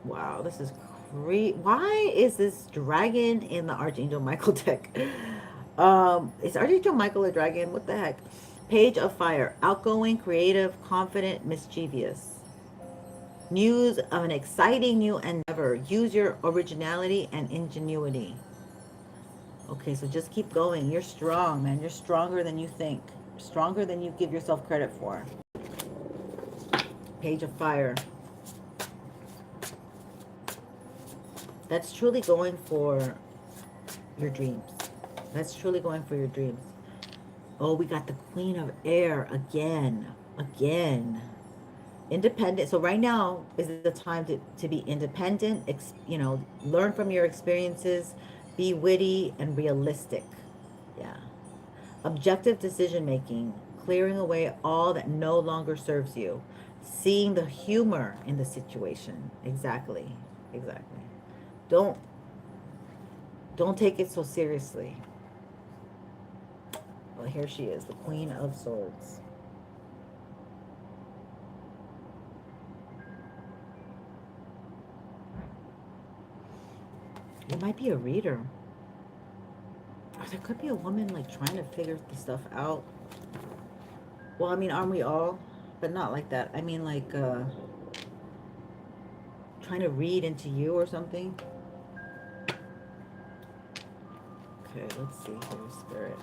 Wow, this is great. Why is this dragon in the Archangel Michael deck? Is Archangel Michael a dragon? What the heck? Page of Fire. Outgoing, creative, confident, mischievous. News of an exciting new endeavor. Use your originality and ingenuity. Okay, so just keep going. You're strong, man. You're stronger than you think. Stronger than you give yourself credit for. Page of Fire. That's truly going for your dreams. That's truly going for your dreams. Oh, we got the Queen of Air again. Again. Independent. So right now is the time to be independent. Learn from your experiences. Be witty and realistic. Yeah. Objective decision making. Clearing away all that no longer serves you. Seeing the humor in the situation. Exactly. Exactly. Don't take it so seriously. Well, here she is, the Queen of Swords. You might be a reader. Or there could be a woman like trying to figure the stuff out. Well, I mean, aren't we all? But not like that. I mean, like, trying to read into you or something. Okay, let's see here, Spirit.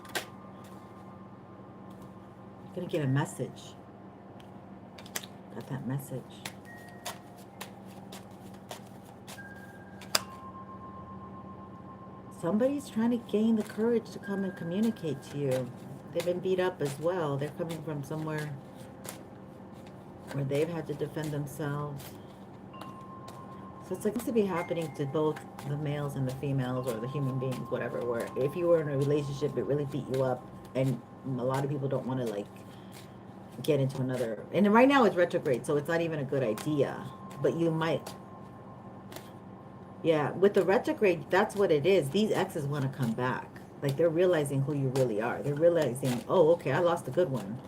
You're gonna get a message. Got that message. Somebody's trying to gain the courage to come and communicate to you. They've been beat up as well. They're coming from somewhere where they've had to defend themselves. So it's like this to be happening to both the males and the females, or the human beings, whatever, where if you were in a relationship, it really beat you up, and a lot of people don't want to like get into another. And right now it's retrograde, so it's not even a good idea. But you might. Yeah, with the retrograde, that's what it is. These exes want to come back. Like, they're realizing who you really are. They're realizing, oh, okay, I lost a good one.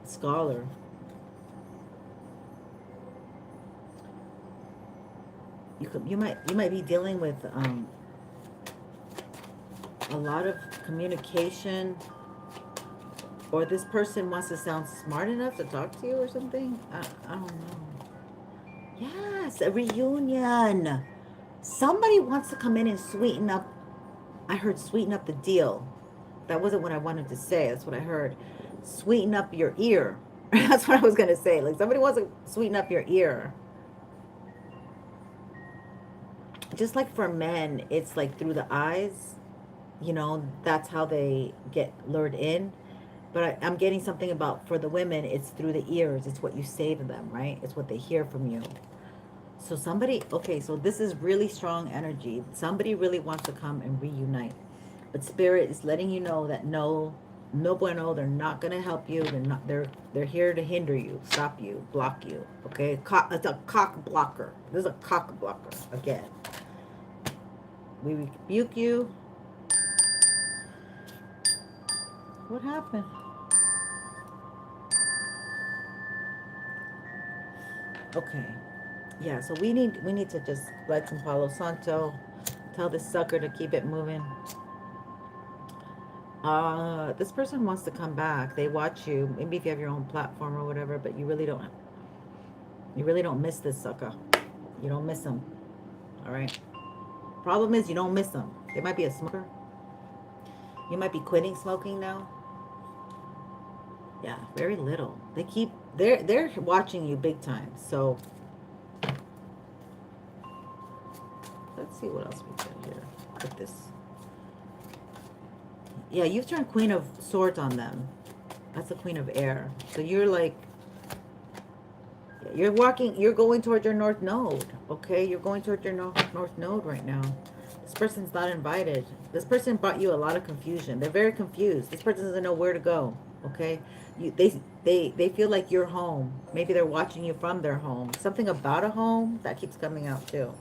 Scholar. You might be dealing with a lot of communication, or this person wants to sound smart enough to talk to you or something. I don't know. Yes, a reunion. Somebody wants to come in and sweeten up. I heard sweeten up the deal. That wasn't what I wanted to say. That's what I heard. Sweeten up your ear. That's what I was going to say. Like, somebody wants to sweeten up your ear. Just like for men, it's like through the eyes. You know, that's how they get lured in. But I'm getting something about, for the women, it's through the ears. It's what you say to them, right? It's what they hear from you. So somebody, okay, so this is really strong energy. Somebody really wants to come and reunite. But Spirit is letting you know that no bueno, they're not going to help you. They're here to hinder you, stop you, block you, okay? It's a cock blocker. This is a cock blocker, again. We rebuke you. What happened? Okay. Yeah, so we need to just light some Palo Santo. Tell this sucker to keep it moving. This person wants to come back. They watch you. Maybe if you have your own platform or whatever, but you really don't miss this sucker. You don't miss him. All right. Problem is, you don't miss them. They might be a smoker. You might be quitting smoking now. Yeah, very little. They're watching you big time. So let's see what else we got here with this. Yeah, you've turned Queen of Swords on them. That's the Queen of Air. So you're like, you're going towards your North Node. Okay, you're going towards your North Node right now. This person's not invited. This person brought you a lot of confusion. They're very confused. This person doesn't know where to go. Okay, they feel like you're home. Maybe they're watching you from their home. Something about a home that keeps coming out too.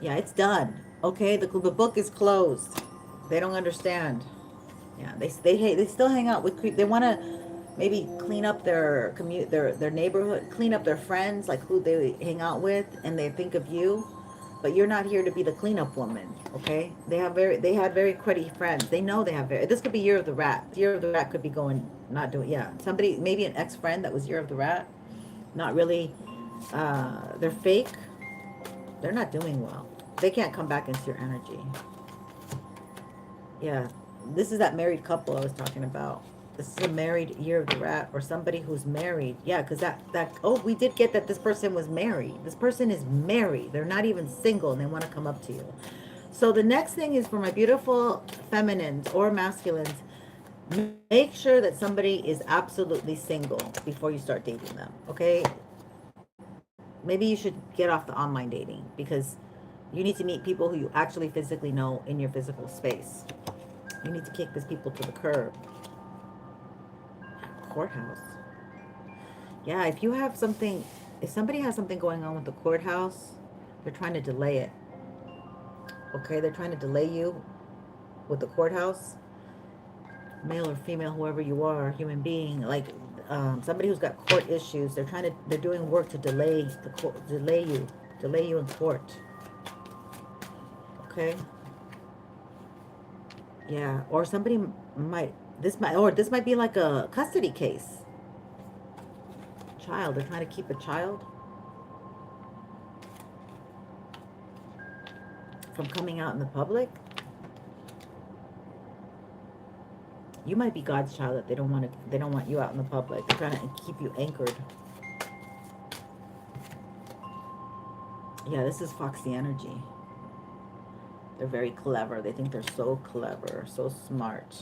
Yeah, it's done. Okay, the book is closed. They don't understand. Yeah, they still hang out with creep. They want to maybe clean up their their neighborhood, clean up their friends, like who they hang out with, and they think of you. But you're not here to be the cleanup woman, okay? They had very cruddy friends. They know they have this could be Year of the Rat. Year of the Rat could be going, not doing, yeah. Somebody, maybe an ex-friend that was Year of the Rat. Not really, they're fake. They're not doing well. They can't come back into your energy. Yeah, this is that married couple I was talking about. This is a married Year of the Rat, or somebody who's married. Yeah, because oh, we did get that this person was married. This person is married. They're not even single, and they want to come up to you. So the next thing is for my beautiful feminines or masculines, make sure that somebody is absolutely single before you start dating them, okay? Maybe you should get off the online dating, because you need to meet people who you actually physically know in your physical space. You need to kick these people to the curb. Courthouse. Yeah, if somebody has something going on with the courthouse, they're trying to delay it. Okay, they're trying to delay you. with the courthouse, male or female, whoever you are, human being, like somebody who's got court issues. They're doing work to delay the court, delay you in court. Okay. Yeah, or somebody might, this might be like a custody case. Child, they're trying to keep a child from coming out in the public. You might be God's child that they don't want you out in the public. They're trying to keep you anchored. Yeah, this is foxy energy. They're very clever. They think they're so clever, so smart.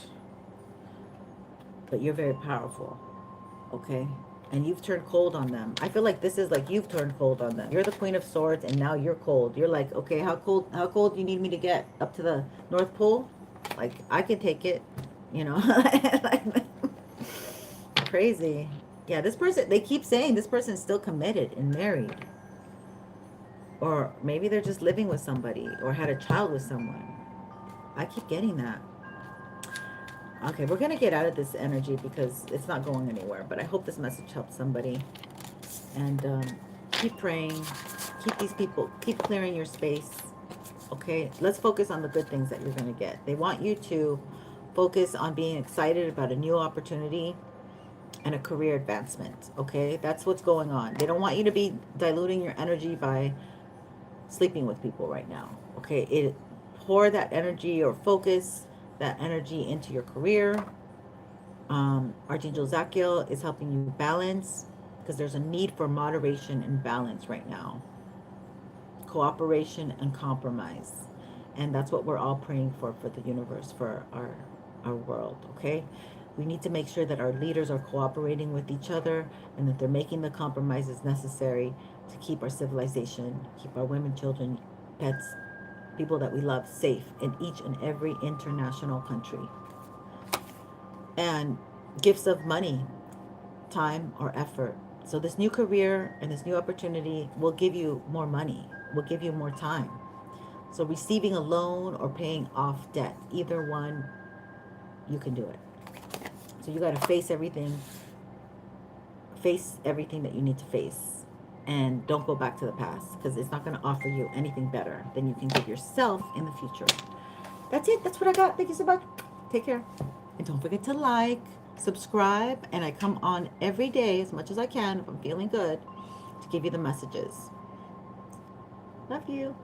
But you're very powerful, okay? And you've turned cold on them. I feel like this is like you've turned cold on them. You're the Queen of Swords, and now you're cold. You're like, okay, how cold do you need me to get? Up to the North Pole? Like, I can take it, you know? Like, crazy. Yeah, this person, they keep saying this person's still committed and married. Or maybe they're just living with somebody or had a child with someone. I keep getting that. Okay, we're going to get out of this energy because it's not going anywhere. But I hope this message helps somebody. And keep praying. Keep these people, keep clearing your space. Okay, let's focus on the good things that you're going to get. They want you to focus on being excited about a new opportunity and a career advancement. Okay, that's what's going on. They don't want you to be diluting your energy by sleeping with people right now. Okay, pour that energy or focus that energy into your career. Archangel Zachiel is helping you balance because there's a need for moderation and balance right now. Cooperation and compromise. And that's what we're all praying for the universe, for our world, okay? We need to make sure that our leaders are cooperating with each other and that they're making the compromises necessary to keep our civilization, keep our women, children, pets, people that we love safe in each and every international country. And gifts of money, time, or effort. So this new career and this new opportunity will give you more money, will give you more time. So receiving a loan or paying off debt, either one, you can do it. So you got to face everything that you need to face. And don't go back to the past because it's not going to offer you anything better than you can give yourself in the future. That's it. That's what I got. Thank you so much. Take care. And don't forget to like, subscribe, and I come on every day as much as I can if I'm feeling good to give you the messages. Love you.